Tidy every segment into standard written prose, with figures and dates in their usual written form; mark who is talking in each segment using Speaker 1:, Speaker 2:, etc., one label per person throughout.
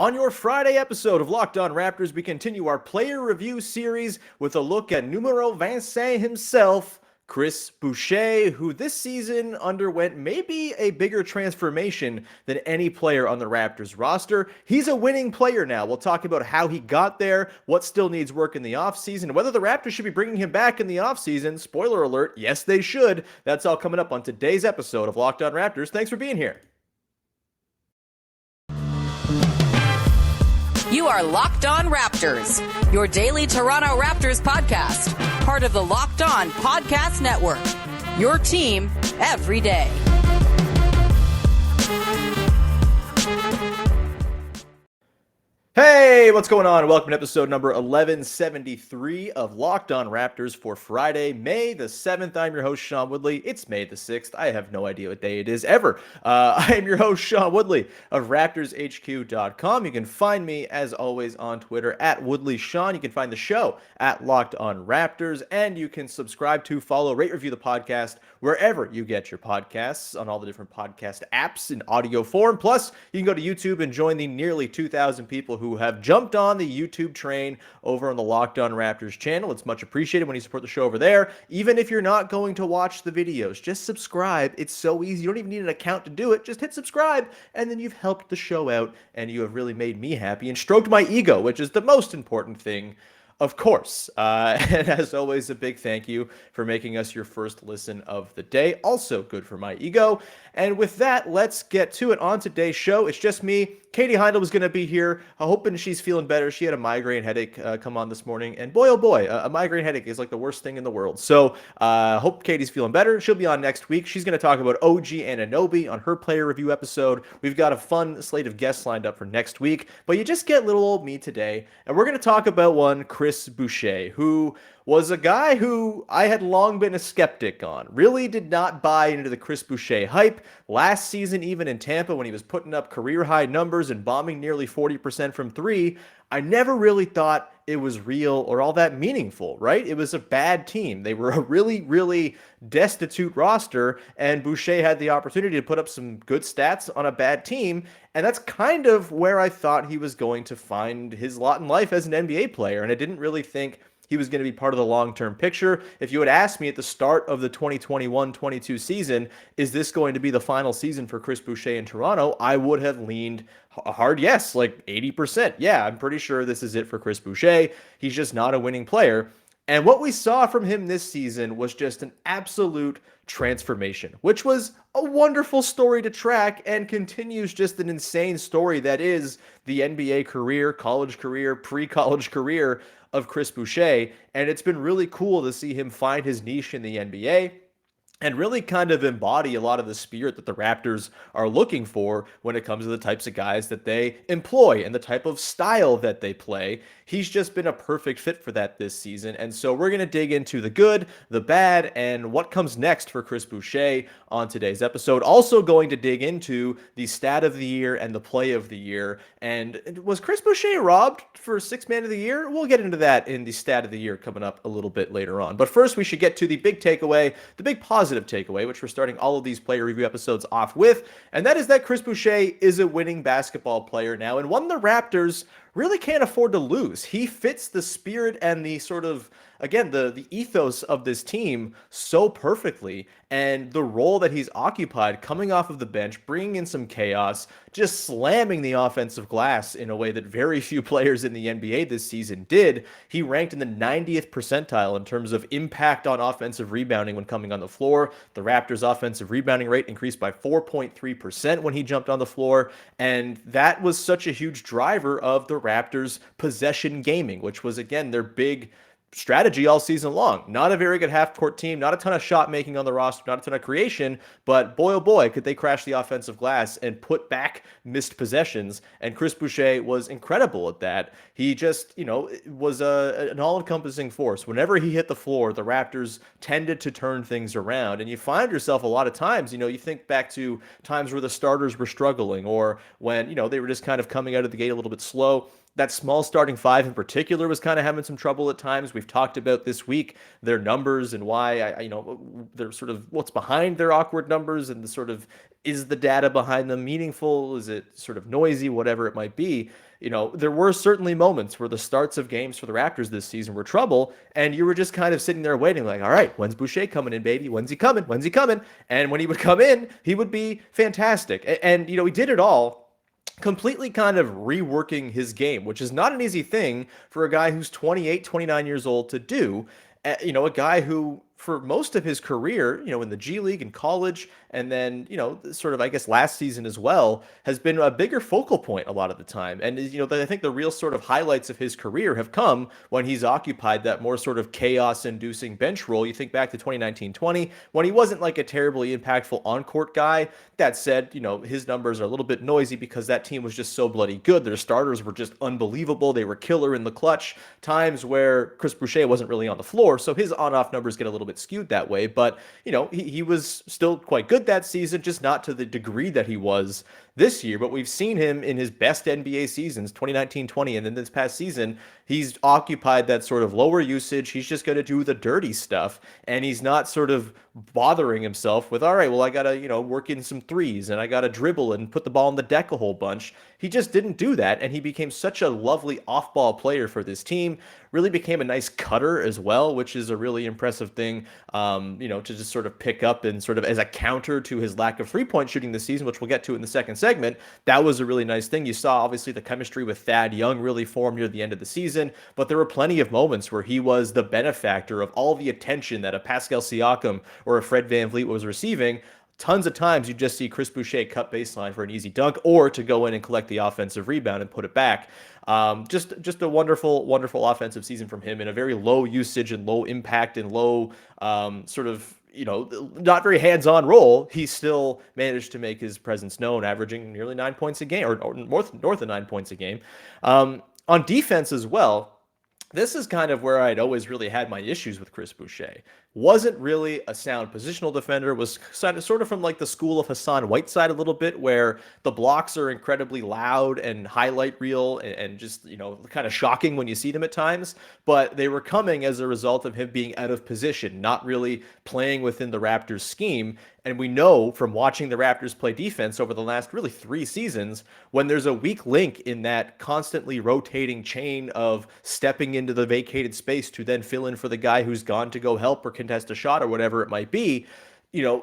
Speaker 1: On your Friday episode of Locked On Raptors, we continue our player review series with a look at numero Vincent himself, Chris Boucher, who this season underwent maybe a bigger transformation than any player on the Raptors roster. He's a winning player now. We'll talk about how he got there, what still needs work in the offseason, whether the Raptors should be bringing him back in the offseason. Spoiler alert, yes, they should. That's all coming up on today's episode of Locked On Raptors. Thanks for being here.
Speaker 2: You are Locked On Raptors, your daily Toronto Raptors podcast, part of the Locked On Podcast Network, your team every day.
Speaker 1: Hey, what's going on? Welcome to episode number 1173 of Locked On Raptors for Friday, May the 7th. I'm your host, Sean Woodley. It's May the 6th. I have no idea what day it is ever. I am your host, Sean Woodley of RaptorsHQ.com. You can find me, as always, on Twitter at WoodleySean. You can find the show at Locked On Raptors, and you can subscribe to, follow, rate, review the podcast wherever you get your podcasts on all the different podcast apps in audio form. Plus, you can go to YouTube and join the nearly 2,000 people who have jumped on the YouTube train over on the Locked On Raptors channel. It's much appreciated when you support the show over there. Even if you're not going to watch the videos, just subscribe. It's so easy. You don't even need an account to do it. Just hit subscribe, and then you've helped the show out, and you have really made me happy and stroked my ego, which is the most important thing, of course. And as always, a big thank you for making us your first listen of the day. Also good for my ego. And with that, let's get to it. On today's show, it's just me. Katie Heindel was going to be here, hoping she's feeling better. She had a migraine headache come on this morning. And boy, oh boy, a migraine headache is like the worst thing in the world. So hope Katie's feeling better. She'll be on next week. She's going to talk about OG Anunoby on her player review episode. We've got a fun slate of guests lined up for next week. But you just get little old me today. And we're going to talk about one, Chris Boucher, who was a guy who I had long been a skeptic on. Really did not buy into the Chris Boucher hype. Last season, even in Tampa, when he was putting up career-high numbers and bombing nearly 40% from three, I never really thought it was real or all that meaningful, right? It was a bad team. They were a really, really destitute roster, and Boucher had the opportunity to put up some good stats on a bad team, and that's kind of where I thought he was going to find his lot in life as an NBA player, and I didn't really think he was going to be part of the long-term picture. If you had asked me at the start of the 2021-22 season, is this going to be the final season for Chris Boucher in Toronto, I would have leaned a hard yes, like 80%. Yeah, I'm pretty sure this is it for Chris Boucher. He's just not a winning player. And what we saw from him this season was just an absolute transformation, which was a wonderful story to track and continues just an insane story that is the NBA career, college career, pre-college career of Chris Boucher. And it's been really cool to see him find his niche in the NBA and really kind of embody a lot of the spirit that the Raptors are looking for when it comes to the types of guys that they employ and the type of style that they play. He's just been a perfect fit for that this season. And so we're going to dig into the good, the bad, and what comes next for Chris Boucher on today's episode. Also going to dig into the stat of the year and the play of the year. And was Chris Boucher robbed for Sixth Man of the Year? We'll get into that in the stat of the year coming up a little bit later on. But first, we should get to the big takeaway, the big positive takeaway, which we're starting all of these player review episodes off with, and that is that Chris Boucher is a winning basketball player now, and one the Raptors really can't afford to lose. He fits the spirit and the sort of, again, the ethos of this team so perfectly, and the role that he's occupied coming off of the bench, bringing in some chaos, just slamming the offensive glass in a way that very few players in the NBA this season did. He ranked in the 90th percentile in terms of impact on offensive rebounding when coming on the floor. The Raptors' offensive rebounding rate increased by 4.3% when he jumped on the floor, and that was such a huge driver of the Raptors' possession gaming, which was, again, their big strategy all season long. Not a very good half-court team, not a ton of shot making on the roster, not a ton of creation, but boy oh boy, could they crash the offensive glass and put back missed possessions, and Chris Boucher was incredible at that. He just, was an all-encompassing force. Whenever he hit the floor, the Raptors tended to turn things around, and you find yourself a lot of times, you think back to times where the starters were struggling, or when, they were just kind of coming out of the gate a little bit slow. That small starting five in particular was kind of having some trouble at times. We've talked about this week their numbers and why, they're sort of what's behind their awkward numbers and the sort of is the data behind them meaningful? Is it sort of noisy? Whatever it might be. There were certainly moments where the starts of games for the Raptors this season were trouble, and you were just kind of sitting there waiting, like, all right, when's Boucher coming in, baby? When's he coming? When's he coming? And when he would come in, he would be fantastic. And he did it all completely kind of reworking his game, which is not an easy thing for a guy who's 28, 29 years old to do. A guy who, for most of his career, in the G League and college, and then, sort of, I guess, last season as well, has been a bigger focal point a lot of the time. And, I think the real sort of highlights of his career have come when he's occupied that more sort of chaos-inducing bench role. You think back to 2019-20, when he wasn't like a terribly impactful on-court guy. That said, his numbers are a little bit noisy because that team was just so bloody good. Their starters were just unbelievable. They were killer in the clutch, times where Chris Boucher wasn't really on the floor. So his on-off numbers get a little bit skewed that way. But, he was still quite good that season, just not to the degree that he was this year. But we've seen him in his best NBA seasons, 2019-20, and then this past season, he's occupied that sort of lower usage. He's just going to do the dirty stuff, and he's not sort of bothering himself with, all right, well, I got to, work in some threes, and I got to dribble and put the ball on the deck a whole bunch. He just didn't do that, and he became such a lovely off-ball player for this team. Really became a nice cutter as well, which is a really impressive thing, to just sort of pick up and sort of as a counter to his lack of three-point shooting this season, which we'll get to in the second segment. That was a really nice thing. You saw, obviously, the chemistry with Thad Young really form near the end of the season, but there were plenty of moments where he was the benefactor of all the attention that a Pascal Siakam or a Fred VanVleet was receiving. Tons of times you just see Chris Boucher cut baseline for an easy dunk or to go in and collect the offensive rebound and put it back. Just a wonderful, wonderful offensive season from him in a very low usage and low impact and low sort of, not very hands-on role. He still managed to make his presence known, averaging nearly 9 points a game or north of 9 points a game. On defense as well, this is kind of where I'd always really had my issues with Chris Boucher. Wasn't really a sound positional defender, was sort of from like the school of Hassan Whiteside a little bit, where the blocks are incredibly loud and highlight reel and just, kind of shocking when you see them at times. But they were coming as a result of him being out of position, not really playing within the Raptors scheme. And we know from watching the Raptors play defense over the last really 3 seasons, when there's a weak link in that constantly rotating chain of stepping into the vacated space to then fill in for the guy who's gone to go help or contest a shot or whatever it might be,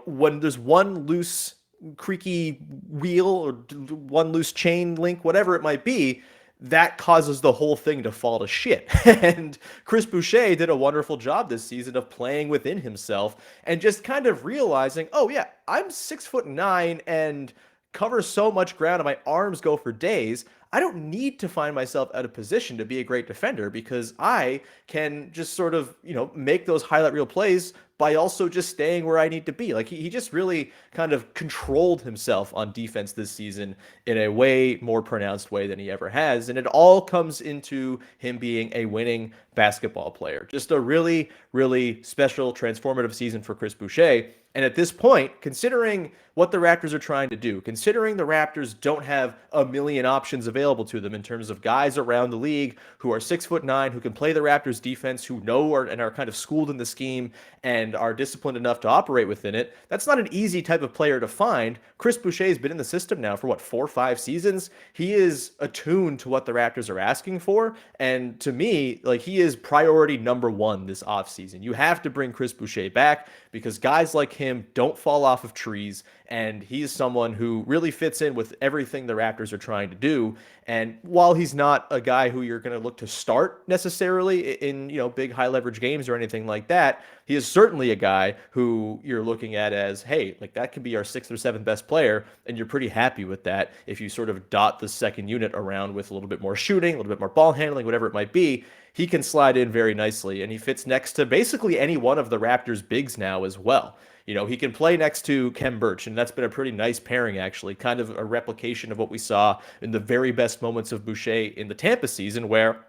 Speaker 1: when there's one loose creaky wheel or one loose chain link, whatever it might be, that causes the whole thing to fall to shit. And Chris Boucher did a wonderful job this season of playing within himself and just kind of realizing, oh yeah, I'm 6'9" and cover so much ground and my arms go for days. I don't need to find myself out of position to be a great defender because I can just sort of, make those highlight reel plays by also just staying where I need to be. Like he just really kind of controlled himself on defense this season in a way more pronounced way than he ever has. And it all comes into him being a winning basketball player. Just a really, really special, transformative season for Chris Boucher. And at this point, considering what the Raptors are trying to do, considering the Raptors don't have a million options available to them in terms of guys around the league who are 6'9", who can play the Raptors defense, who know and are kind of schooled in the scheme and are disciplined enough to operate within it, that's not an easy type of player to find. Chris Boucher has been in the system now for 4 or 5 seasons. He is attuned to what the Raptors are asking for. And to me, like, he is priority number 1 this offseason. You have to bring Chris Boucher back because guys like him don't fall off of trees. And he's someone who really fits in with everything the Raptors are trying to do. And while he's not a guy who you're going to look to start necessarily in, big high leverage games or anything like that, he is certainly a guy who you're looking at as, hey, like that could be our 6th or 7th best player. And you're pretty happy with that if you sort of dot the second unit around with a little bit more shooting, a little bit more ball handling, whatever it might be. He can slide in very nicely, and he fits next to basically any one of the Raptors' bigs now as well. He can play next to Khem Birch, and that's been a pretty nice pairing, actually. Kind of a replication of what we saw in the very best moments of Boucher in the Tampa season, where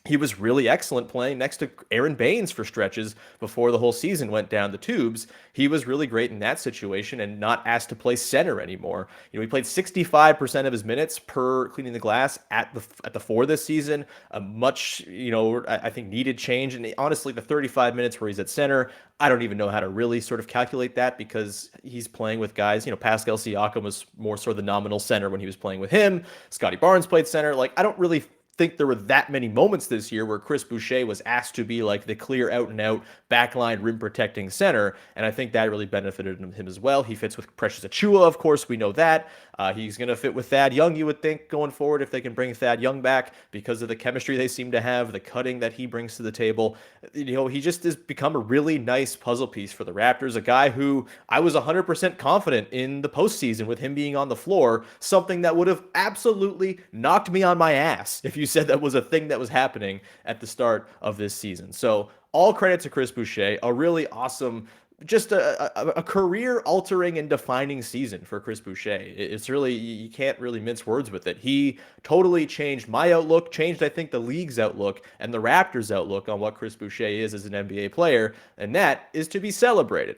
Speaker 1: he was really excellent playing next to Aaron Baines for stretches before the whole season went down the tubes. He was really great in that situation and not asked to play center anymore. He played 65% of his minutes per cleaning the glass at the four this season. A much, I think needed change. And honestly, the 35 minutes where he's at center, I don't even know how to really sort of calculate that because he's playing with guys. Pascal Siakam was more sort of the nominal center when he was playing with him. Scotty Barnes played center. Like, I don't really think there were that many moments this year where Chris Boucher was asked to be like the clear out and out backline rim protecting center. And I think that really benefited him as well. He fits with Precious Achiuwa, of course. We know that. He's going to fit with Thad Young, you would think, going forward, if they can bring Thad Young back because of the chemistry they seem to have, the cutting that he brings to the table. He just has become a really nice puzzle piece for the Raptors, a guy who I was 100% confident in the postseason with him being on the floor, something that would have absolutely knocked me on my ass if you said that was a thing that was happening at the start of this season. So all credit to Chris Boucher, a really awesome, just a career-altering and defining season for Chris Boucher. It's really, you can't really mince words with it. He totally changed my outlook, changed, I think, the league's outlook and the Raptors' outlook on what Chris Boucher is as an NBA player, and that is to be celebrated.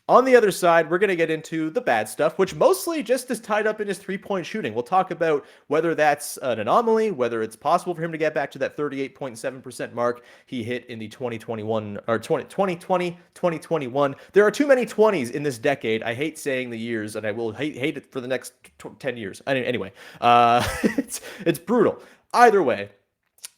Speaker 1: On the other side, we're going to get into the bad stuff, which mostly just is tied up in his three-point shooting. We'll talk about whether that's an anomaly, whether it's possible for him to get back to that 38.7% mark he hit in the 2021 or 2020, 2021. There are too many 20s in this decade. I hate saying the years, and I will hate it for the next 10 years. Anyway, it's brutal. Either way,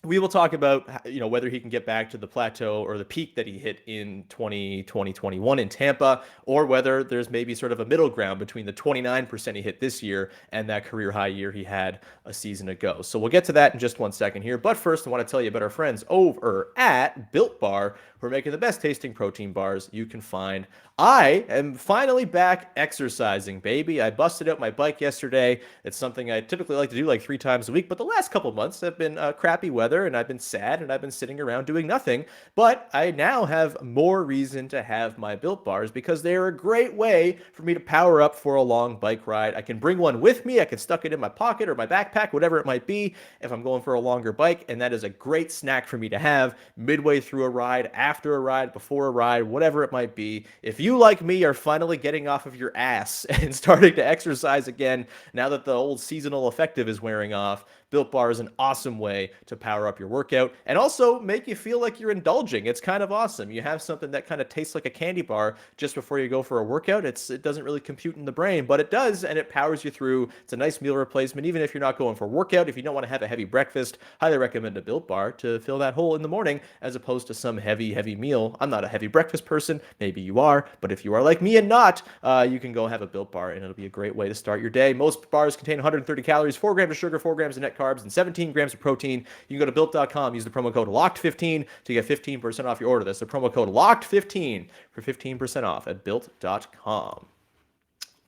Speaker 1: we will talk about, whether he can get back to the plateau or the peak that he hit in 2021 in Tampa, or whether there's maybe sort of a middle ground between the 29% he hit this year and that career high year he had a season ago. So we'll get to that in just one second here. But first, I want to tell you about our friends over at Built Bar, who are making the best tasting protein bars you can find. I am finally back exercising, baby. I busted out my bike yesterday. It's something I typically like to do like 3 times a week, but the last couple months have been crappy weather, and I've been sad, and I've been sitting around doing nothing. But I now have more reason to have my Built Bars because they are a great way for me to power up for a long bike ride. I can bring one with me. I can stuck it in my pocket or my backpack, whatever it might be, if I'm going for a longer bike, and that is a great snack for me to have midway through a ride, after a ride, before a ride, whatever it might be. If you, like me, are finally getting off of your ass and starting to exercise again now that the old seasonal affective is wearing off, Built Bar is an awesome way to power up your workout and also make you feel like you're indulging. It's kind of awesome. You have something that kind of tastes like a candy bar just before you go for a workout. It doesn't really compute in the brain, but it does, and it powers you through. It's a nice meal replacement, even if you're not going for a workout. If you don't want to have a heavy breakfast, highly recommend a Built Bar to fill that hole in the morning as opposed to some heavy meal. I'm not a heavy breakfast person. Maybe you are, but if you are like me and not, you can go have a Built Bar, and it'll be a great way to start your day. Most bars contain 130 calories, 4 grams of sugar, 4 grams of net carbs, and 17 grams of protein. You can go to built.com, use the promo code LOCKED15 to get 15% off your order. That's the promo code LOCKED15 for 15% off at built.com.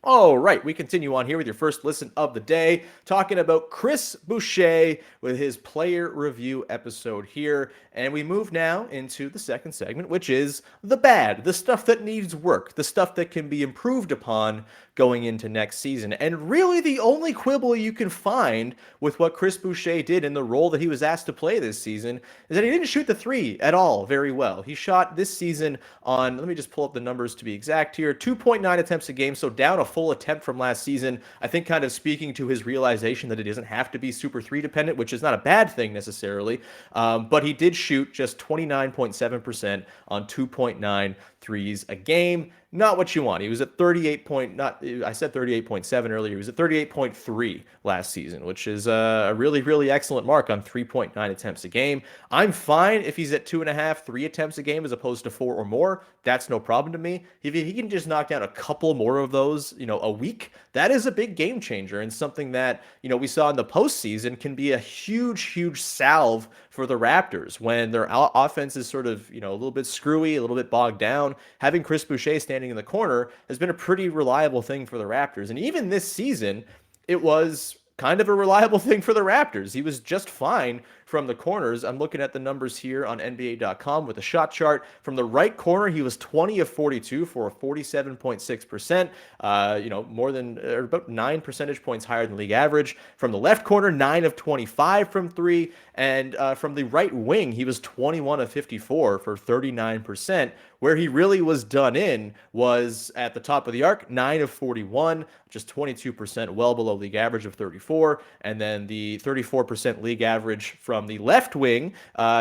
Speaker 1: All right, we continue on here with your first listen of the day, talking about Chris Boucher with his player review episode here. And we move now into the second segment, which is the bad, the stuff that needs work, the stuff that can be improved upon going into next season. And really the only quibble you can find with what Chris Boucher did in the role that he was asked to play this season is that he didn't shoot the three at all very well. He shot this season on, let me just pull up the numbers to be exact here, 2.9 attempts a game, so down a full attempt from last season. I think kind of speaking to his realization that it doesn't have to be super three dependent, which is not a bad thing necessarily, but he did shoot just 29.7% on 2.9 threes a game. Not what you want. He was at 38.7 earlier. He was at 38.3 last season, which is a really excellent mark on 3.9 attempts a game. I'm fine if he's at 2.5, 3 attempts a game as opposed to 4 or more. That's no problem to me. If he can just knock down a couple more of those, a week, that is a big game changer and something that, we saw in the postseason can be a huge salve for the Raptors when their offense is sort of, a little bit screwy, a little bit bogged down. Having Chris Boucher standing in the corner has been a pretty reliable thing for the Raptors. And even this season, it was kind of a reliable thing for the Raptors. He was just fine from the corners. I'm looking at the numbers here on NBA.com with a shot chart. From the right corner, he was 20 of 42 for a 47.6%, more than about 9 percentage points higher than league average. From the left corner, 9 of 25 from three. And from the right wing, he was 21 of 54 for 39%. Where he really was done in was at the top of the arc, 9 of 41, just 22%, well below league average of 34. And then the 34% league average from the left wing,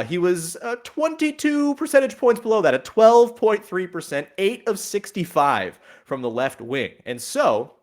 Speaker 1: he was 22 percentage points below that at 12.3%, 8 of 65 from the left wing. And so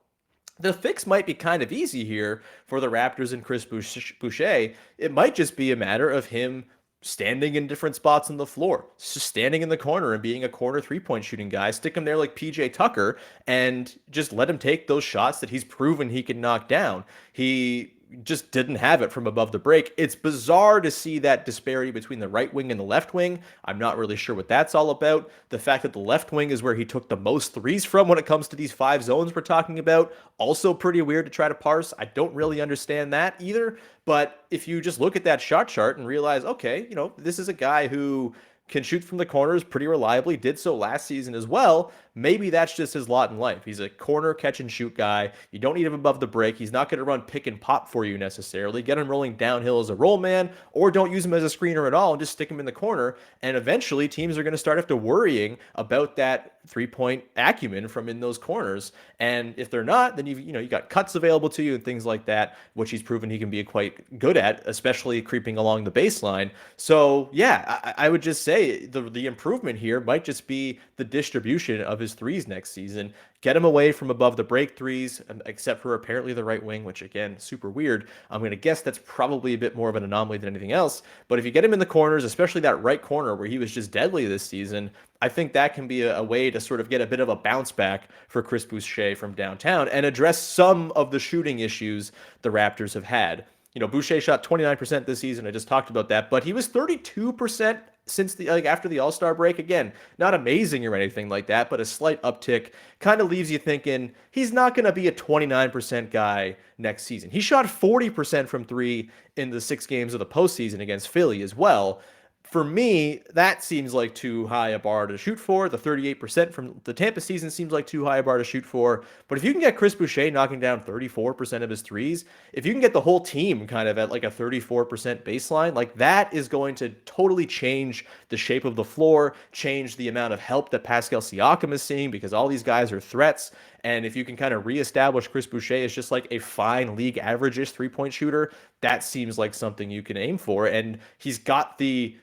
Speaker 1: the fix might be kind of easy here for the Raptors and Chris Boucher. It might just be a matter of him standing in different spots on the floor, just standing in the corner and being a corner three-point shooting guy. Stick him there like PJ Tucker and just let him take those shots that he's proven he can knock down. He just didn't have it from above the break. It's bizarre to see that disparity between the right wing and the left wing. I'm not really sure what that's all about. The fact that the left wing is where he took the most threes from when it comes to these 5 zones we're talking about, also pretty weird to try to parse. I don't really understand that either. But if you just look at that shot chart and realize, okay, this is a guy who can shoot from the corners pretty reliably, did so last season as well. Maybe that's just his lot in life. He's a corner catch and shoot guy. You don't need him above the break. He's not going to run pick and pop for you necessarily. Get him rolling downhill as a roll man, or don't use him as a screener at all and just stick him in the corner. And eventually teams are going to start after worrying about that three-point acumen from in those corners. And if they're not, then you got cuts available to you and things like that, which he's proven he can be quite good at, especially creeping along the baseline. So yeah, I would just say the improvement here might just be the distribution of his threes next season. Get him away from above the break threes, except for apparently the right wing, which again, super weird. I'm going to guess that's probably a bit more of an anomaly than anything else. But if you get him in the corners, especially that right corner where he was just deadly this season, I think that can be a way to sort of get a bit of a bounce back for Chris Boucher from downtown and address some of the shooting issues the Raptors have had. Boucher shot 29% this season. I just talked about that, but he was 32% since after the All-Star break. Again, not amazing or anything like that, but a slight uptick kind of leaves you thinking he's not going to be a 29% guy next season. He shot 40% from three in the 6 games of the postseason against Philly as well. For me, that seems like too high a bar to shoot for. The 38% from the Tampa season seems like too high a bar to shoot for. But if you can get Chris Boucher knocking down 34% of his threes, if you can get the whole team kind of at like a 34% baseline, like that is going to totally change the shape of the floor, change the amount of help that Pascal Siakam is seeing because all these guys are threats. And if you can kind of reestablish Chris Boucher as just like a fine league average-ish three-point shooter, that seems like something you can aim for. And he's got the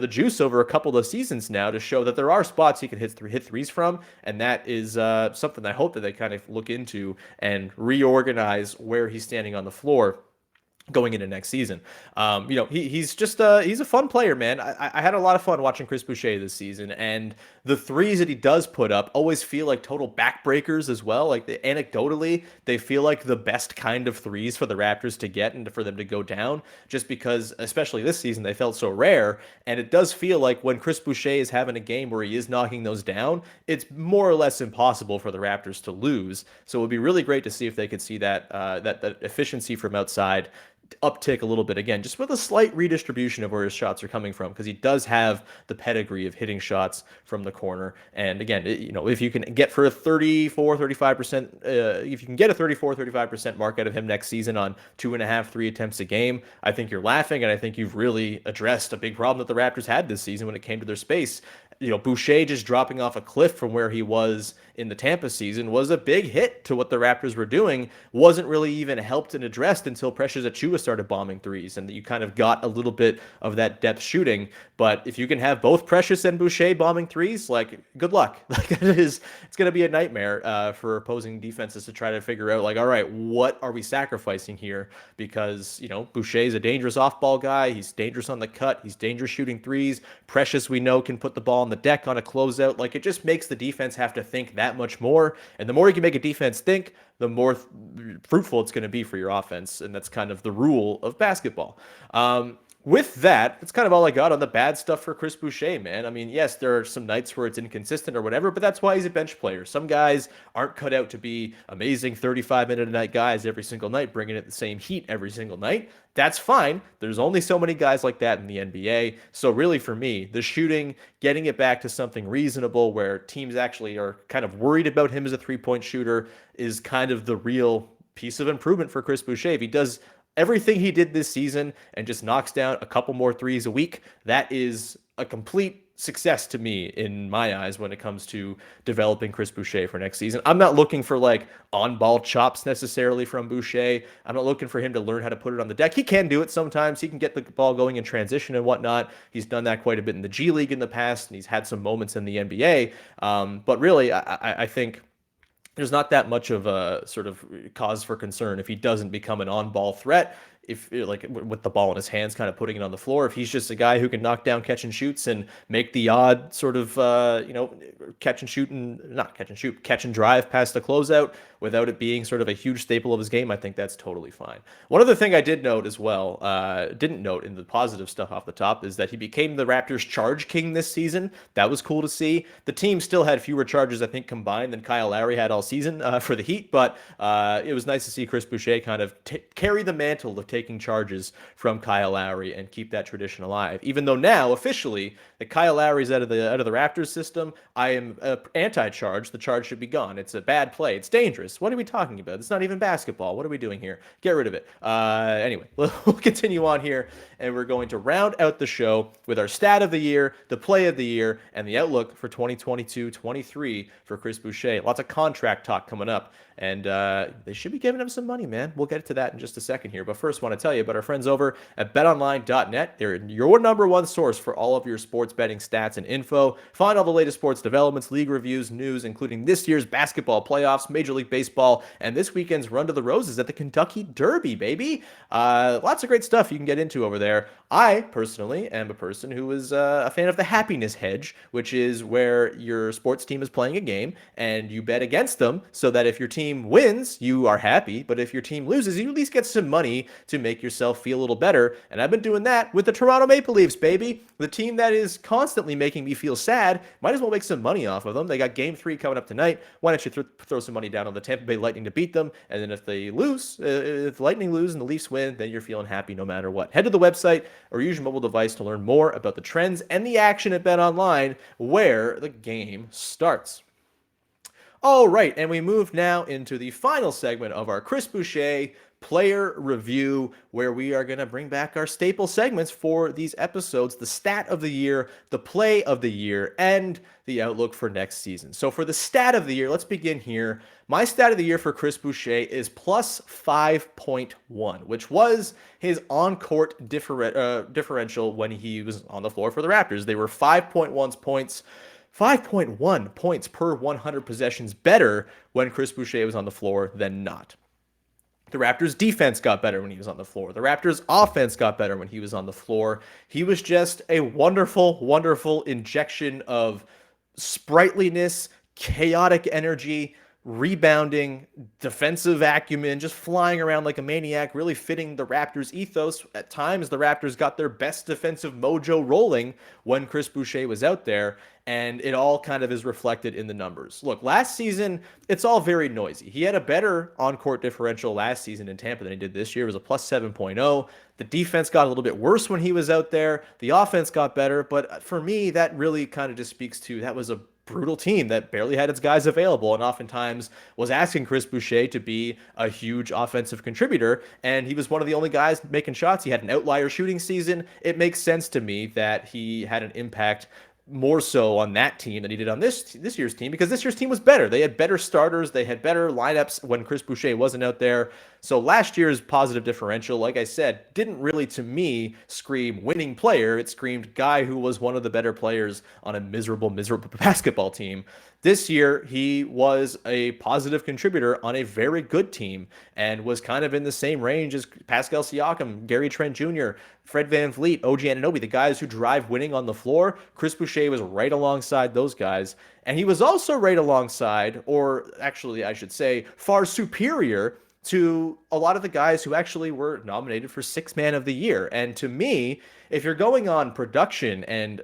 Speaker 1: juice over a couple of seasons now to show that there are spots he can hit threes from. And that is something I hope that they kind of look into and reorganize where he's standing on the floor going into next season. He's just he's a fun player, man. I had a lot of fun watching Chris Boucher this season, and the threes that he does put up always feel like total backbreakers as well. Like anecdotally, they feel like the best kind of threes for the Raptors to get and for them to go down, just because, especially this season, they felt so rare. And it does feel like when Chris Boucher is having a game where he is knocking those down, it's more or less impossible for the Raptors to lose. So it would be really great to see if they could see that efficiency from outside uptick a little bit again, just with a slight redistribution of where his shots are coming from, because he does have the pedigree of hitting shots from the corner. And again, if you can get for a 35%, if you can get a 35% mark out of him next season on 2.5, 3 attempts a game, I think you're laughing, and I think you've really addressed a big problem that the Raptors had this season when it came to their space. Boucher just dropping off a cliff from where he was in the Tampa season was a big hit to what the Raptors were doing. Wasn't really even helped and addressed until Precious Achiuwa started bombing threes, and you kind of got a little bit of that depth shooting. But if you can have both Precious and Boucher bombing threes, like, good luck. Like, it's going to be a nightmare for opposing defenses to try to figure out, like, all right, what are we sacrificing here? Because, Boucher is a dangerous off-ball guy. He's dangerous on the cut. He's dangerous shooting threes. Precious, we know, can put the ball on the deck on a closeout. Like, it just makes the defense have to think that much more. And the more you can make a defense think, the more fruitful it's going to be for your offense. And that's kind of the rule of basketball. With that, that's kind of all I got on the bad stuff for Chris Boucher, man. I mean, yes, there are some nights where it's inconsistent or whatever, but that's why he's a bench player. Some guys aren't cut out to be amazing 35-minute a night guys every single night, bringing it the same heat every single night. That's fine. There's only so many guys like that in the NBA. So, really, for me, the shooting, getting it back to something reasonable where teams actually are kind of worried about him as a three-point shooter is kind of the real piece of improvement for Chris Boucher. If he does everything he did this season and just knocks down a couple more threes a week, that is a complete success to me in my eyes when it comes to developing Chris Boucher for next season. I'm not looking for like on-ball chops necessarily from Boucher. I'm not looking for him to learn how to put it on the deck. He can do it sometimes. He can get the ball going in transition and whatnot. He's done that quite a bit in the G League in the past, and he's had some moments in the NBA. But really, I think there's not that much of a sort of cause for concern if he doesn't become an on-ball threat. If like with the ball in his hands, kind of putting it on the floor, if he's just a guy who can knock down catch and shoots and make the odd sort of catch and shoot and not catch and shoot, catch and drive past the closeout without it being sort of a huge staple of his game, I think that's totally fine. One other thing I did note as well, didn't note in the positive stuff off the top, is that he became the Raptors charge king this season. That was cool to see. The team still had fewer charges, I think, combined than Kyle Lowry had all season for the Heat, but it was nice to see Chris Boucher kind of carry the mantle of taking charges from Kyle Lowry and keep that tradition alive. Even though now officially that Kyle Lowry's out of the Raptors system, I am anti-charge. The charge should be gone. It's a bad play. It's dangerous. What are we talking about? It's not even basketball. What are we doing here? Get rid of it. Anyway, we'll continue on here, and we're going to round out the show with our stat of the year, the play of the year, and the outlook for 2022-23 for Chris Boucher. Lots of contract talk coming up. And they should be giving him some money, man. We'll get to that in just a second here. But first, want to tell you about our friends over at BetOnline.net. They're your number one source for all of your sports betting stats and info. Find all the latest sports developments, league reviews, news, including this year's basketball playoffs, Major League Baseball, and this weekend's Run to the Roses at the Kentucky Derby, baby. Lots of great stuff you can get into over there. I, personally, am a person who is a fan of the happiness hedge, which is where your sports team is playing a game, and you bet against them so that if your team wins, you are happy, but if your team loses, you at least get some money to make yourself feel a little better. And I've been doing that with the Toronto Maple Leafs, baby. The team that is constantly making me feel sad, might as well make some money off of them. They got game 3 coming up tonight. Why don't you throw some money down on the Tampa Bay Lightning to beat them? And then if they lose, if the Lightning lose and the Leafs win, then you're feeling happy no matter what. Head to the website or use your mobile device to learn more about the trends and the action at BetOnline, where the game starts. All right, and we move now into the final segment of our Chris Boucher player review, where we are going to bring back our staple segments for these episodes: the stat of the year, the play of the year, and the outlook for next season. So for the stat of the year, let's begin here. My stat of the year for Chris Boucher is plus 5.1, which was his on-court differential when he was on the floor for the Raptors. They were 5.1 points. 5.1 points per 100 possessions better when Chris Boucher was on the floor than not. The Raptors' defense got better when he was on the floor. The Raptors' offense got better when he was on the floor. He was just a wonderful, wonderful injection of sprightliness, chaotic energy, rebounding, defensive acumen, just flying around like a maniac, really fitting the Raptors' ethos. At times, the Raptors got their best defensive mojo rolling when Chris Boucher was out there, and it all kind of is reflected in the numbers. Look, last season, it's all very noisy. He had a better on-court differential last season in Tampa than he did this year. It was a plus 7.0. The defense got a little bit worse when he was out there. The offense got better, but for me, that really kind of just speaks to that was a brutal team that barely had its guys available and oftentimes was asking Chris Boucher to be a huge offensive contributor, and he was one of the only guys making shots. He had an outlier shooting season. It makes sense to me that he had an impact more so on that team than he did on this year's team, because this year's team was better. They had better starters. They had better lineups when Chris Boucher wasn't out there. So last year's positive differential, like I said, didn't really, to me, scream winning player. It screamed guy who was one of the better players on a miserable basketball team. This year, he was a positive contributor on a very good team and was kind of in the same range as Pascal Siakam, Gary Trent Jr., Fred VanVleet, OG Anunoby, the guys who drive winning on the floor. Chris Boucher was right alongside those guys. And he was also right alongside, or actually I should say far superior, to a lot of the guys who actually were nominated for Sixth Man of the Year. And to me, if you're going on production and,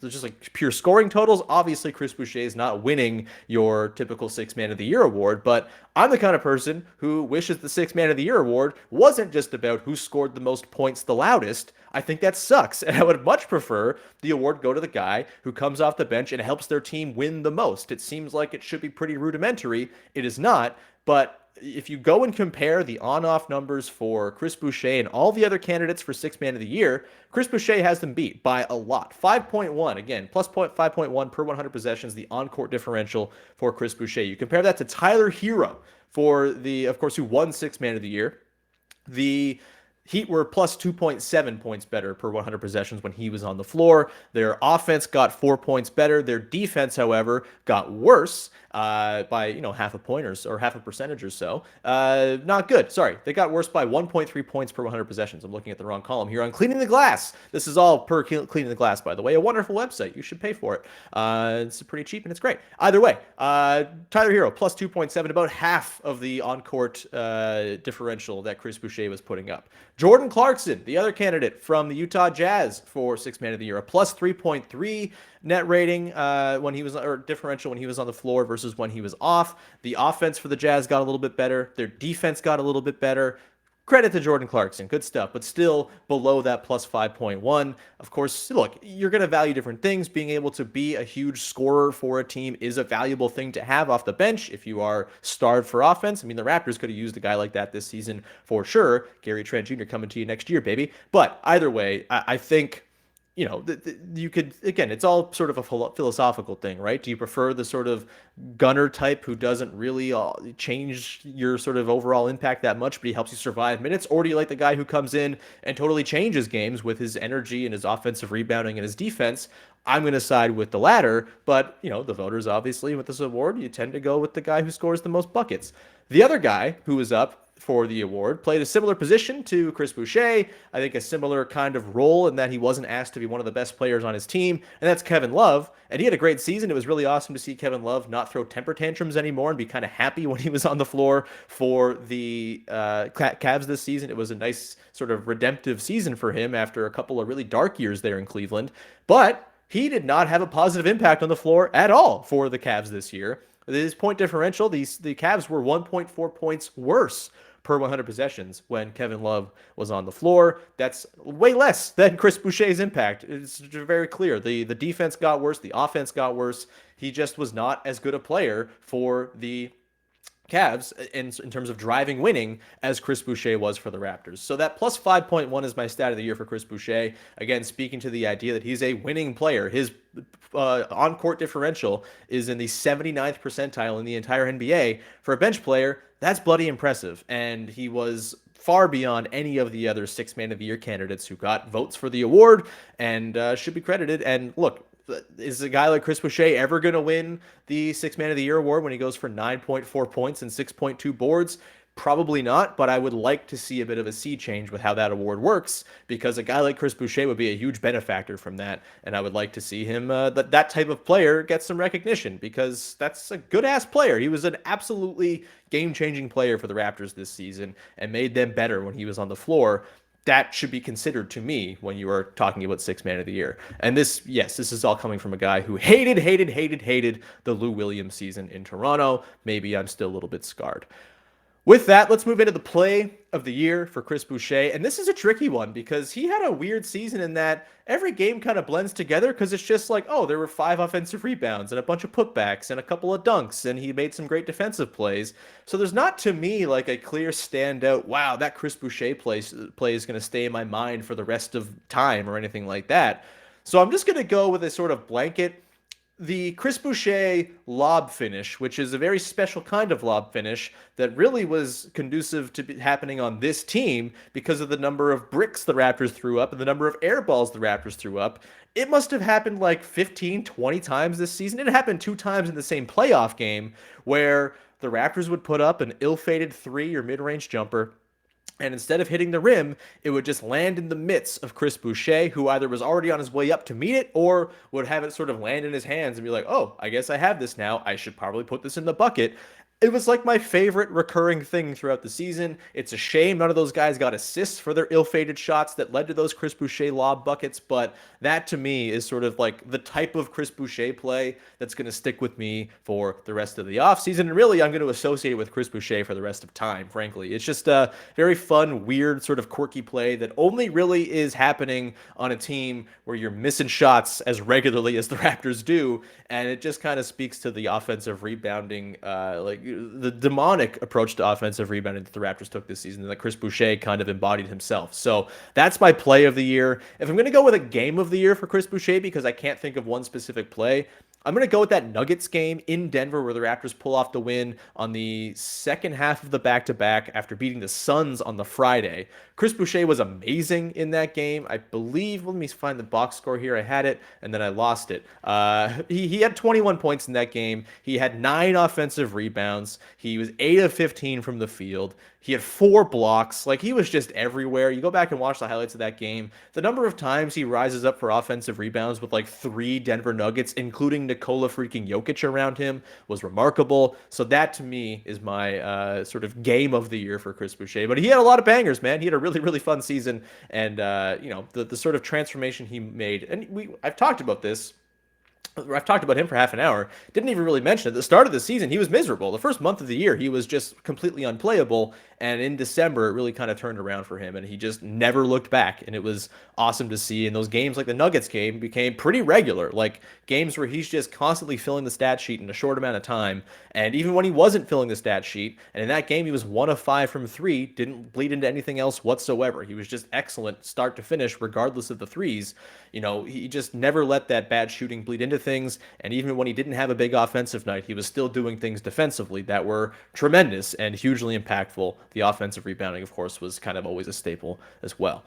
Speaker 1: just like pure scoring totals, obviously Chris Boucher is not winning your typical Sixth Man of the Year award. But I'm the kind of person who wishes the Sixth Man of the Year award wasn't just about who scored the most points the loudest. I think that sucks. And I would much prefer the award go to the guy who comes off the bench and helps their team win the most. It seems like it should be pretty rudimentary. It is not. But if you go and compare the on-off numbers for Chris Boucher and all the other candidates for Sixth Man of the Year, Chris Boucher has them beat by a lot. 5.1, again, plus 5.1 per 100 possessions, the on-court differential for Chris Boucher. You compare that to Tyler Hero for of course, who won Sixth Man of the Year. The Heat were plus 2.7 points better per 100 possessions when he was on the floor. Their offense got 4 points better. Their defense, however, got worse by half a point or half a percentage or so. Not good. Sorry, they got worse by 1.3 points per 100 possessions. I'm looking at the wrong column here on Cleaning the Glass. This is all per Cleaning the Glass, by the way. A wonderful website. You should pay for it. It's pretty cheap and it's great. Either way, Tyler Hero plus 2.7, about half of the on-court differential that Chris Boucher was putting up. Jordan Clarkson, the other candidate from the Utah Jazz for Sixth Man of the Year, a plus 3.3 net rating differential when he was on the floor versus when he was off. The offense for the Jazz got a little bit better. Their defense got a little bit better. Credit to Jordan Clarkson. Good stuff, but still below that plus 5.1. Of course, look, you're going to value different things. Being able to be a huge scorer for a team is a valuable thing to have off the bench if you are starved for offense. I mean, the Raptors could have used a guy like that this season for sure. Gary Trent Jr. coming to you next year, baby. But either way, I think you could, again, it's all sort of a philosophical thing, right? Do you prefer the sort of gunner type who doesn't really change your sort of overall impact that much, but he helps you survive minutes? Or do you like the guy who comes in and totally changes games with his energy and his offensive rebounding and his defense? I'm going to side with the latter, but, the voters, obviously, with this award, you tend to go with the guy who scores the most buckets. The other guy who was up for the award played a similar position to Chris Boucher. I think a similar kind of role in that he wasn't asked to be one of the best players on his team, and that's Kevin Love. And he had a great season. It was really awesome to see Kevin Love not throw temper tantrums anymore and be kind of happy when he was on the floor for the Cavs this season. It was a nice sort of redemptive season for him after a couple of really dark years there in Cleveland. But he did not have a positive impact on the floor at all for the Cavs this year. His point differential, the Cavs were 1.4 points worse per 100 possessions when Kevin Love was on the floor. That's way less than Chris Boucher's impact. It's very clear. The defense got worse. The offense got worse. He just was not as good a player for the Cavs in terms of driving winning as Chris Boucher was for the Raptors. So that plus 5.1 is my stat of the year for Chris Boucher. Again, speaking to the idea that he's a winning player. His on-court differential is in the 79th percentile in the entire NBA. For a bench player, that's bloody impressive. And he was far beyond any of the other Sixth Man of the Year candidates who got votes for the award and should be credited. And look, is a guy like Chris Boucher ever going to win the Sixth Man of the Year award when he goes for 9.4 points and 6.2 boards? Probably not, but I would like to see a bit of a sea change with how that award works, because a guy like Chris Boucher would be a huge benefactor from that, and I would like to see him, that type of player, get some recognition, because that's a good-ass player. He was an absolutely game-changing player for the Raptors this season and made them better when he was on the floor. That should be considered to me when you are talking about Sixth Man of the Year. And this is all coming from a guy who hated the Lou Williams season in Toronto. Maybe I'm still a little bit scarred. With that, let's move into the play of the year for Chris Boucher. And this is a tricky one because he had a weird season in that every game kind of blends together, because it's just like, oh, there were 5 offensive rebounds and a bunch of putbacks and a couple of dunks, and he made some great defensive plays. So there's not, to me, like a clear standout, wow, that Chris Boucher play is going to stay in my mind for the rest of time or anything like that. So I'm just going to go with a sort of blanket. The Chris Boucher lob finish, which is a very special kind of lob finish that really was conducive to happening on this team because of the number of bricks the Raptors threw up and the number of air balls the Raptors threw up. It must have happened like 15, 20 times this season. It happened 2 times in the same playoff game where the Raptors would put up an ill-fated 3 or mid-range jumper, and instead of hitting the rim, it would just land in the midst of Chris Boucher, who either was already on his way up to meet it or would have it sort of land in his hands and be like, oh, I guess I have this now. I should probably put this in the bucket. It was like my favorite recurring thing throughout the season. It's a shame none of those guys got assists for their ill-fated shots that led to those Chris Boucher lob buckets, but that to me is sort of like the type of Chris Boucher play that's going to stick with me for the rest of the offseason. And really, I'm going to associate it with Chris Boucher for the rest of time, frankly. It's just a very fun, weird, sort of quirky play that only really is happening on a team where you're missing shots as regularly as the Raptors do. And it just kind of speaks to the offensive rebounding, like the demonic approach to offensive rebounding that the Raptors took this season, and that Chris Boucher kind of embodied himself. So that's my play of the year. If I'm going to go with a game of the year for Chris Boucher, because I can't think of one specific play, I'm going to go with that Nuggets game in Denver where the Raptors pull off the win on the second half of the back-to-back after beating the Suns on the Friday. Chris Boucher was amazing in that game. I believe, let me find the box score here. I had it, and then I lost it. He had 21 points in that game. He had 9 offensive rebounds. He was 8 of 15 from the field. He had 4 blocks. Like, he was just everywhere. You go back and watch the highlights of that game. The number of times he rises up for offensive rebounds with like 3 Denver Nuggets, including Nikola freaking Jokic around him, was remarkable. So that to me is my sort of game of the year for Chris Boucher. But he had a lot of bangers, man. He had a really, really fun season. And, the sort of transformation he made. And I've talked about this. I've talked about him for half an hour. Didn't even really mention it. At the start of the season, he was miserable. The first month of the year, he was just completely unplayable. And in December, it really kind of turned around for him. And he just never looked back. And it was awesome to see. And those games, like the Nuggets game, became pretty regular. Like games where he's just constantly filling the stat sheet in a short amount of time. And even when he wasn't filling the stat sheet, and in that game, he was 1 of 5 from 3, didn't bleed into anything else whatsoever. He was just excellent start to finish, regardless of the threes. He just never let that bad shooting bleed into things. And even when he didn't have a big offensive night, he was still doing things defensively that were tremendous and hugely impactful. The offensive rebounding, of course, was kind of always a staple as well.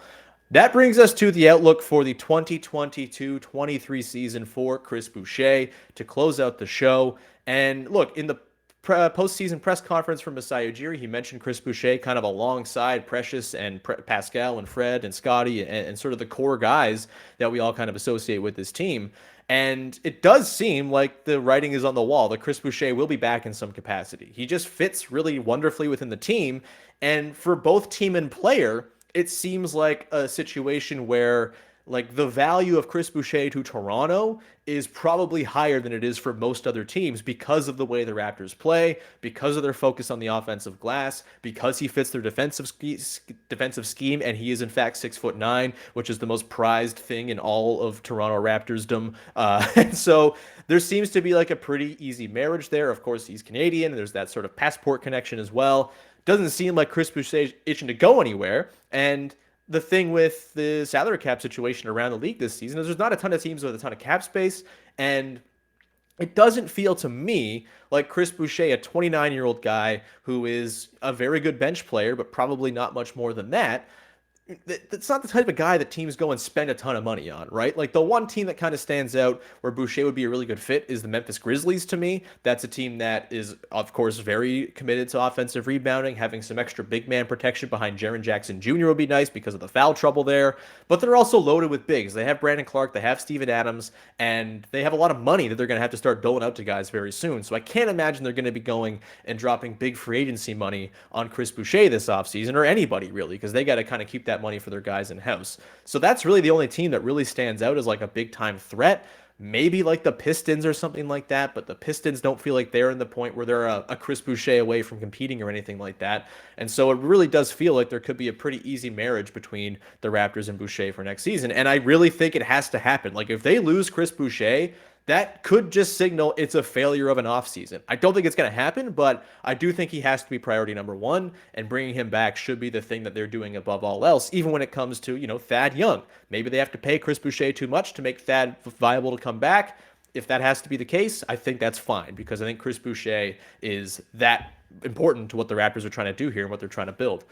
Speaker 1: That brings us to the outlook for the 2022-23 season for Chris Boucher to close out the show. And look, in the postseason press conference from Masai Ujiri, he mentioned Chris Boucher kind of alongside Precious and Pascal and Fred and Scotty and sort of the core guys that we all kind of associate with this team. And it does seem like the writing is on the wall that Chris Boucher will be back in some capacity. He just fits really wonderfully within the team. And for both team and player, it seems like a situation where like the value of Chris Boucher to Toronto is probably higher than it is for most other teams because of the way the Raptors play, because of their focus on the offensive glass, because he fits their defensive scheme, and he is in fact 6'9", which is the most prized thing in all of Toronto Raptorsdom. And so there seems to be like a pretty easy marriage there. Of course, he's Canadian. There's that sort of passport connection as well. Doesn't seem like Chris Boucher is itching to go anywhere. And the thing with the salary cap situation around the league this season is there's not a ton of teams with a ton of cap space, and it doesn't feel to me like Chris Boucher, a 29-year-old guy who is a very good bench player, but probably not much more than that. That's not the type of guy that teams go and spend a ton of money on, right? Like the one team that kind of stands out where Boucher would be a really good fit is the Memphis Grizzlies to me. That's a team that is, of course, very committed to offensive rebounding. Having some extra big man protection behind Jaren Jackson Jr. would be nice because of the foul trouble there. But they're also loaded with bigs. They have Brandon Clark, they have Steven Adams, and they have a lot of money that they're going to have to start doling out to guys very soon. So I can't imagine they're going to be going and dropping big free agency money on Chris Boucher this offseason, or anybody really, because they got to kind of keep that money for their guys in house. So that's really the only team that really stands out as like a big time threat. Maybe like the Pistons or something like that, but the Pistons don't feel like they're in the point where they're a Chris Boucher away from competing or anything like that. And so it really does feel like there could be a pretty easy marriage between the Raptors and Boucher for next season. And I really think it has to happen. Like if they lose Chris Boucher, that could just signal it's a failure of an offseason. I don't think it's going to happen, but I do think he has to be priority number one, and bringing him back should be the thing that they're doing above all else, even when it comes to, Thad Young. Maybe they have to pay Chris Boucher too much to make Thad viable to come back. If that has to be the case, I think that's fine, because I think Chris Boucher is that important to what the Raptors are trying to do here and what they're trying to build.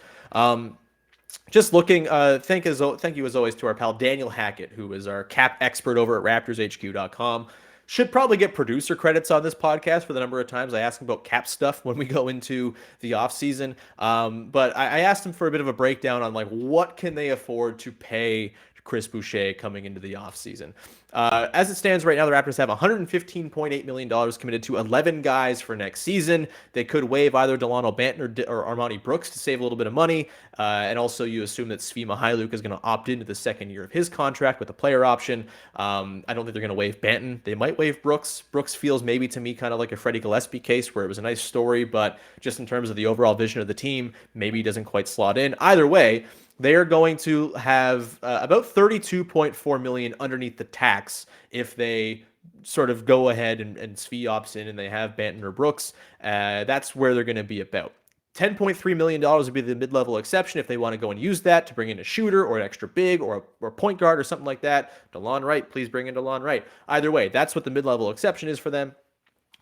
Speaker 1: Just looking, thank you as always to our pal Daniel Hackett, who is our cap expert over at RaptorsHQ.com. should probably get producer credits on this podcast for the number of times I ask him about cap stuff when we go into the offseason. But I asked him for a bit of a breakdown on like what can they afford to pay Chris Boucher coming into the offseason. As it stands right now, the Raptors have $115.8 million committed to 11 guys for next season. They could waive either Delano Banton or Armani Brooks to save a little bit of money. And also you assume that Svi Mykhailiuk is going to opt into the second year of his contract with a player option. I don't think they're going to waive Banton. They might waive Brooks. Brooks feels maybe to me kind of like a Freddie Gillespie case where it was a nice story, but just in terms of the overall vision of the team, maybe he doesn't quite slot in. Either way, they are going to have about $32.4 million underneath the tax if they sort of go ahead and Svi opts in and they have Banton or Brooks. That's where they're going to be about. $10.3 million would be the mid-level exception if they want to go and use that to bring in a shooter or an extra big or a point guard or something like that. DeLon Wright, please bring in DeLon Wright. Either way, that's what the mid-level exception is for them,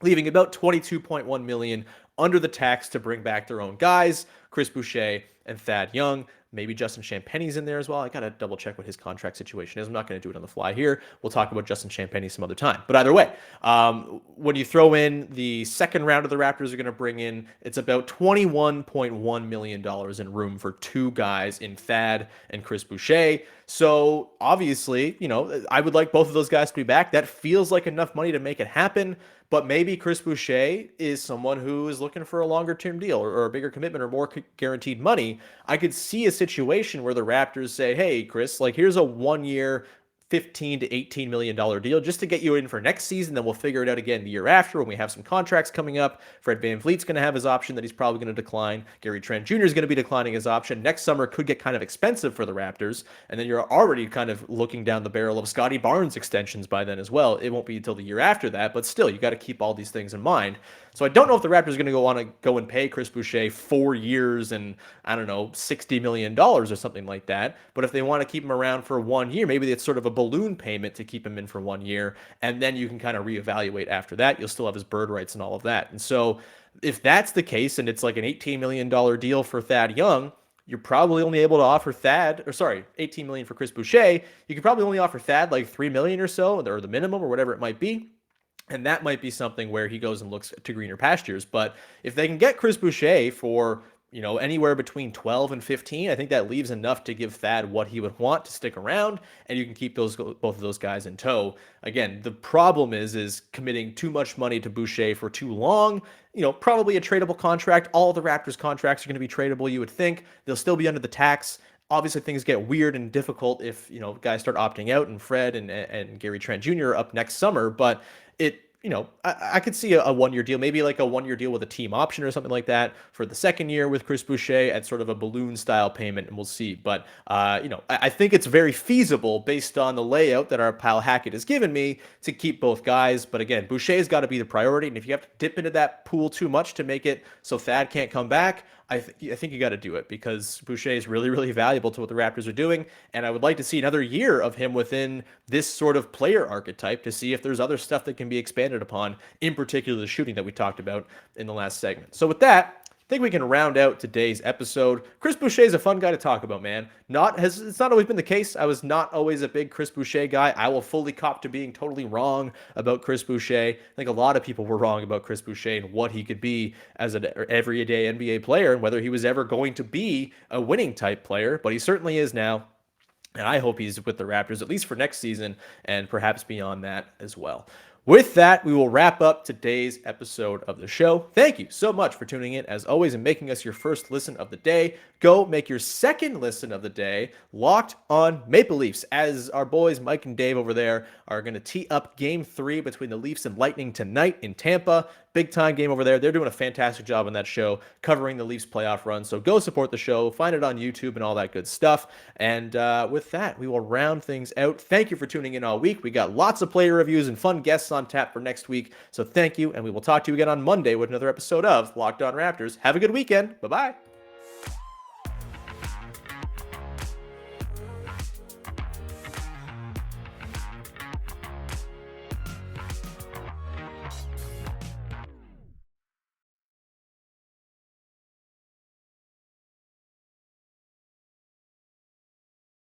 Speaker 1: leaving about $22.1 million under the tax to bring back their own guys, Chris Boucher and Thad Young. Maybe Justin Champagne's in there as well. I got to double check what his contract situation is. I'm not going to do it on the fly here. We'll talk about Justin Champagne some other time. But either way, when you throw in the second round of the Raptors are going to bring in, it's about $21.1 million in room for two guys in Thad and Chris Boucher. So obviously, I would like both of those guys to be back. That feels like enough money to make it happen. But maybe Chris Boucher is someone who is looking for a longer-term deal or a bigger commitment or more guaranteed money. I could see a situation where the Raptors say, hey, Chris, like here's a 1-year, $15 to $18 million deal just to get you in for next season. Then we'll figure it out again the year after when we have some contracts coming up. Fred VanVleet's going to have his option that he's probably going to decline. Gary Trent Jr. is going to be declining his option. Next summer could get kind of expensive for the Raptors. And then you're already kind of looking down the barrel of Scotty Barnes extensions by then as well. It won't be until the year after that, but still, you got to keep all these things in mind. So I don't know if the Raptors are going to want to go and pay Chris Boucher 4 years and, I don't know, $60 million or something like that. But if they want to keep him around for 1 year, maybe it's sort of a balloon payment to keep him in for 1 year. And then you can kind of reevaluate after that. You'll still have his bird rights and all of that. And so if that's the case and it's like an $18 million deal for Thad Young, you're probably only able to offer $18 million for Chris Boucher. You could probably only offer Thad like $3 million or so, or the minimum or whatever it might be. And that might be something where he goes and looks to greener pastures. But if they can get Chris Boucher for, anywhere between 12 and 15, I think that leaves enough to give Thad what he would want to stick around, and you can keep both of those guys in tow. Again, the problem is committing too much money to Boucher for too long. Probably a tradable contract. All of the Raptors contracts are going to be tradable, you would think. They'll still be under the tax. Obviously, things get weird and difficult if, guys start opting out and Fred and Gary Trent Jr. are up next summer, but I could see a 1-year deal, maybe like a 1-year deal with a team option or something like that for the second year with Chris Boucher at sort of a balloon style payment, and we'll see. But, I think it's very feasible based on the layout that our pal Hackett has given me to keep both guys. But again, Boucher's got to be the priority. And if you have to dip into that pool too much to make it so Thad can't come back, I think you got to do it because Boucher is really, really valuable to what the Raptors are doing. And I would like to see another year of him within this sort of player archetype to see if there's other stuff that can be expanded upon, in particular the shooting that we talked about in the last segment. So with that, I think we can round out today's episode. Chris Boucher is a fun guy to talk about, man. It's not always been the case. I was not always a big Chris Boucher guy. I will fully cop to being totally wrong about Chris Boucher. I think a lot of people were wrong about Chris Boucher and what he could be as an everyday NBA player and whether he was ever going to be a winning type player, but he certainly is now. And I hope he's with the Raptors at least for next season and perhaps beyond that as well. With that, we will wrap up today's episode of the show. Thank you so much for tuning in, as always, and making us your first listen of the day. Go make your second listen of the day Locked on Maple Leafs, as our boys Mike and Dave over there are going to tee up Game 3 between the Leafs and Lightning tonight in Tampa. Big time game over there. They're doing a fantastic job on that show, covering the Leafs playoff run. So go support the show, find it on YouTube and all that good stuff. And with that, we will round things out. Thank you for tuning in all week. We got lots of player reviews and fun guests on tap for next week. So thank you, and we will talk to you again on Monday with another episode of Locked On Raptors. Have a good weekend. Bye-bye.